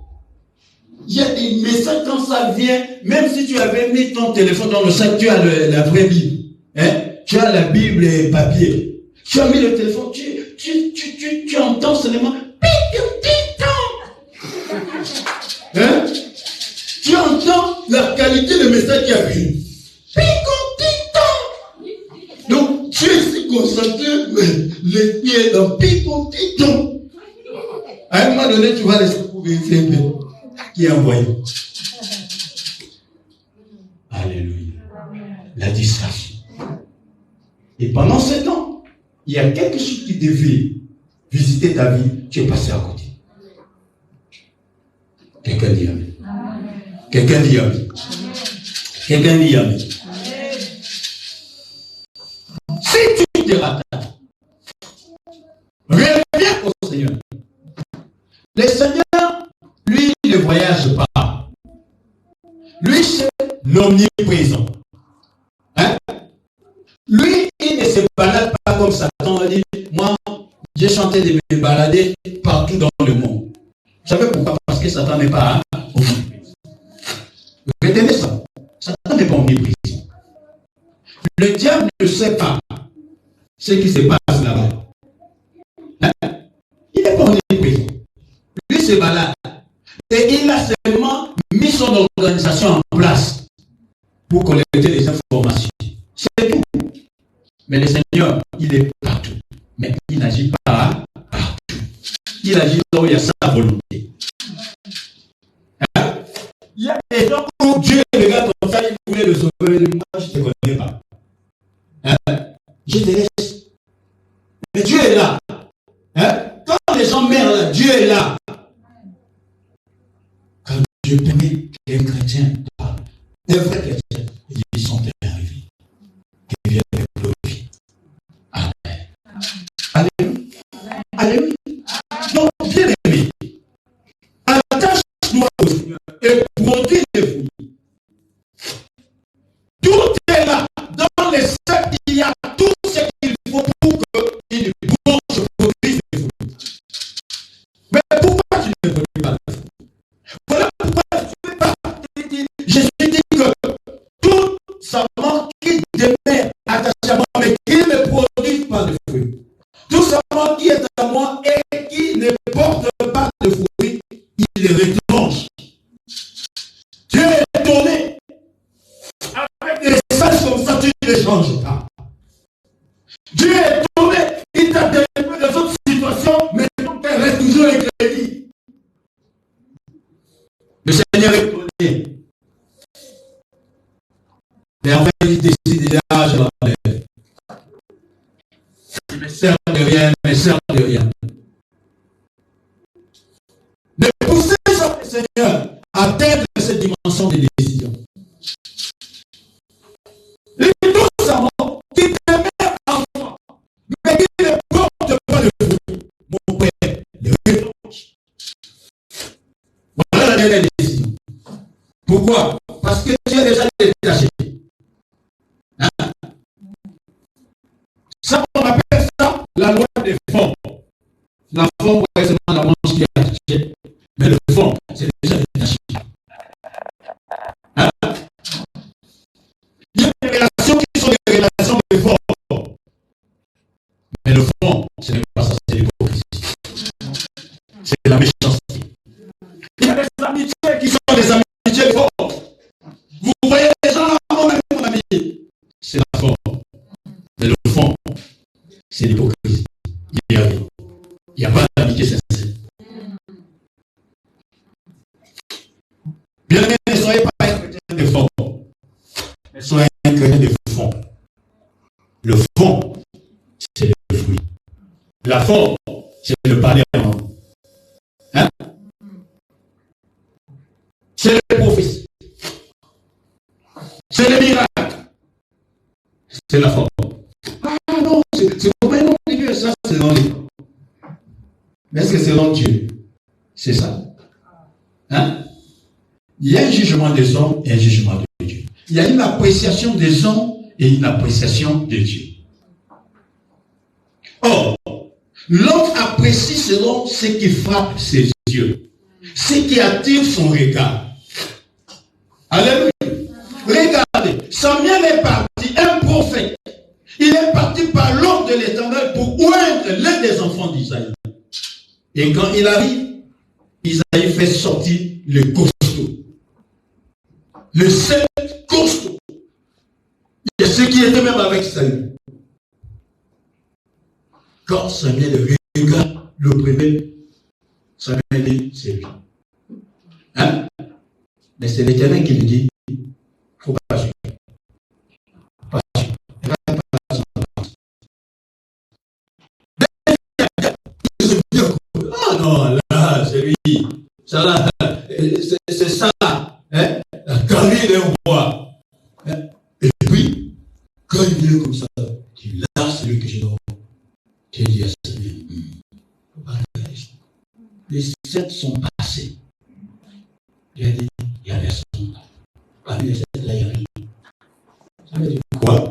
Il y a des messages quand ça vient, même si tu avais mis ton téléphone dans le sac, tu as la vraie Bible. Hein? Tu as la Bible et papier. Tu as mis le téléphone, tu entends seulement hein? Tu entends la qualité de message qui arrive. Donc, tu es si concentré, mais les pieds dans picotiton. À un moment donné, tu vas laisser pour vérifier qui est envoyé. Alléluia. La distraction. Et pendant ce temps, il y a quelque chose qui devait visiter ta vie, tu es passé à côté. Quelqu'un dit amen. Quelqu'un dit amen. Quelqu'un dit amen. Si tu te rates, reviens au Seigneur. Le Seigneur, lui, il ne voyage pas. Lui, c'est l'omniprésent. Hein? Lui, il ne se balade pas comme Satan a dit. Moi, j'ai chanté de me balader partout dans le monde. Vous savez pourquoi? Parce que Satan n'est pas omniprésent. Retenez ça. Satan n'est pas omniprésent. Le diable ne sait pas ce qui se passe là-bas. Hein? Il n'est pas omniprésent. Lui se balade. Et il a seulement mis son organisation en place pour collecter les informations. C'est tout. Mais le Seigneur, il est partout. Mais il n'agit pas partout. Il agit là où il y a sa volonté. Hein? Il y a des gens où Dieu regarde comme ça, il voulait le sauver. Moi, je ne te connais pas. Hein? Je te laisse. Mais Dieu est là. Hein? Quand les gens meurent là, Dieu est là. Quand Dieu permet qu'un chrétien, un vrai chrétien, ils sont arrivés. Qu'ils viennent avec glorifier. Amen. Alléluia. Alléluia. Donc, bien aimé, attache-toi au Seigneur et produis des fruits. Tout est là. Dans les sacs, il y a tout ce qu'il faut pour qu'une branche produise des fruits. Mais pourquoi tu ne produis pas de fruits? Voilà pourquoi je ne peux pas te dire. Jésus dit que tout ça manque qui demeure attaché à moi, mais qui ne produit pas de fruits. Tout ça manque qui est à moi et qui ne porte pas de fruits, il les retranche. Dieu est donné. Avec des messages comme ça, tu ne les changes pas. Dieu est tombé, il t'a délivré de d'autres situations, mais ton cœur reste toujours éclairé. Le Seigneur est donné. Mais en fait, il décide déjà, je l'enlève. Il me sert de rien, il me sert de rien. De pousser sur le Seigneur à atteindre cette dimension de décision. Et tout ça, qui te met enfant, mais qui ne porte pas de fruit, mon Père, le retranche. Voilà la dernière décision. Pourquoi? Parce que tu es déjà détaché. Hein? Ça, on appelle ça la loi des fonds. La forme, c'est seulement la manche qui est attachée, mais le fond, c'est déjà détaché. Hein? Il y a des relations qui sont des relations de forme, mais le fond fond, ce n'est pas ça, c'est l'hypocrisie. C'est la méchanceté. Il y a des amitiés qui sont des amitiés fortes. Vous voyez les gens là, mon ami, c'est la forme. Mais le fond, c'est l'hypocrisie. Il n'y a pas d'amitié sincère. Bien aimé, ne soyez pas un chrétien de fond. Mais soyez un chrétien de fond. Le fond, c'est le fruit. La forme, c'est le palais. Hein? C'est le prophétie. C'est le miracle. C'est la forme. Ah non, c'est comme un nom de Dieu, ça c'est dans les. Mais est-ce que c'est dans Dieu? C'est ça. Hein? Il y a un jugement des hommes et un jugement de Dieu. Il y a une appréciation des hommes et une appréciation de Dieu. Or, l'homme apprécie selon ce qui frappe ses yeux, ce qui attire son regard. Alléluia. Regardez, Samuel est parti, un prophète. Il est parti par l'ordre de l'Éternel pour oindre l'un des enfants d'Isaïe. Et quand il arrive, Isaïe fait sortir le costaud. Le seul costaud. Il y a ceux qui étaient même avec Saül. Quand Samuel regarde le premier, Samuel dit, c'est lui. Hein? Mais c'est l'Éternel qui lui dit, il ne faut pas suivre. Pas suivre. Ah non, là, c'est lui. Ça là, c'est ça. Hein? Quand il est roi. Hein? Et puis, quand il vient comme ça, il dit, là, c'est lui que je dois. J'ai dit à Samuel, les 7 sont passés. J'ai dit, il y a des sons. Parmi les 7 là, il n'y a rien. Ça veut dire quoi?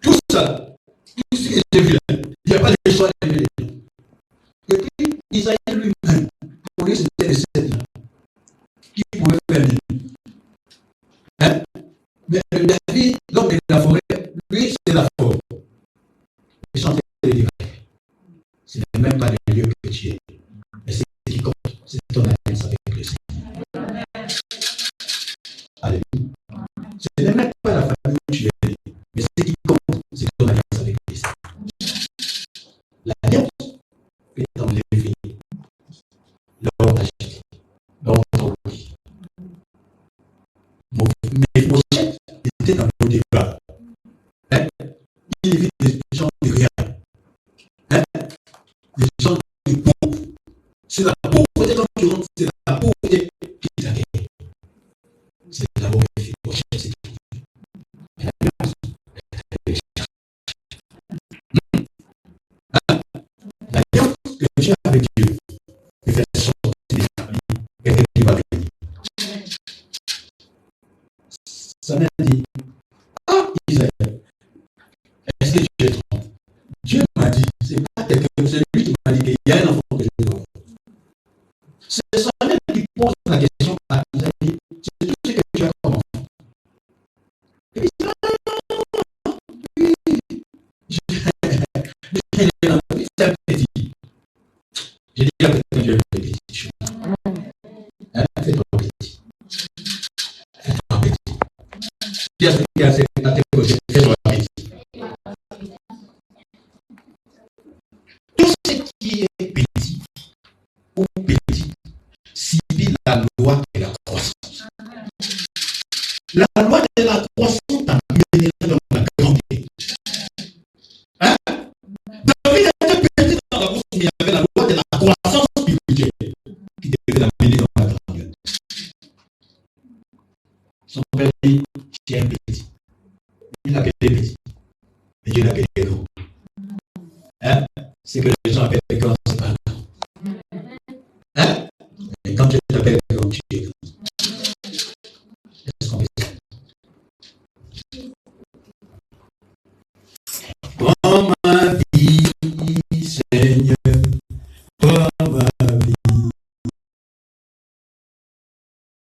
Tout ça, tout ce que j'ai vu là, il n'y a pas de choix de vie. Et puis, Isaïe lui-même, pour lui, c'était les 7 là, qui pouvaient faire mieux. Hein? Mais David, l'homme de la forêt, lui, c'est la forêt. Il chantait les divers. Ce n'est même pas le lieu que tu es. Mais c'est ce qui compte. C'est ton alliance avec le Seigneur. Alléluia. Ce n'est même pas la famille où tu es. Mais ce qui compte, c'est ton alliance avec le Seigneur. L'alliance est dans l'éveil. L'homme agité. L'homme tranquille. Mes projets étaient dans le débat. Hein? Il évite des gens de rien. Hein? Des gens de pauvres. C'est la pauvreté quand tu rentres, c'est la pauvreté qui t'accueille. C'est d'abord les prochaines, c'est tout. Mais la violence, elle cherche. La violence que tu as avec Dieu, il fait sortir des familles, quelqu'un qui va venir. Ça m'a dit, ah, Isaïe, est-ce que tu es trompé? Dieu m'a dit, c'est pas quelqu'un, c'est lui qui m'a dit qu'il y a un enfant que je dois. C'est Samuel qui pose la question à Isaïe, c'est tout ce que tu as comme enfant. Et puis, oui, c'est un petit. J'ai dit à quelqu'un, Dieu est petit. Hein, fais-toi petit. Fais-toi petit. Dis à celui qui a à tes côtés, fais-toi petit. Tout ce qui est petit ou petit subit la loi de la croissance. La loi de la croissance t'amènera dans la grandeur. Hein? David était petit dans la course, mais il y avait la loi de la croissance spirituelle qui devait l'amener dans la grandeur. Son père dit, tu es un petit. Il l'appelait petit. Mais Dieu l'appelait grand. Hein? C'est que les gens appellent grand,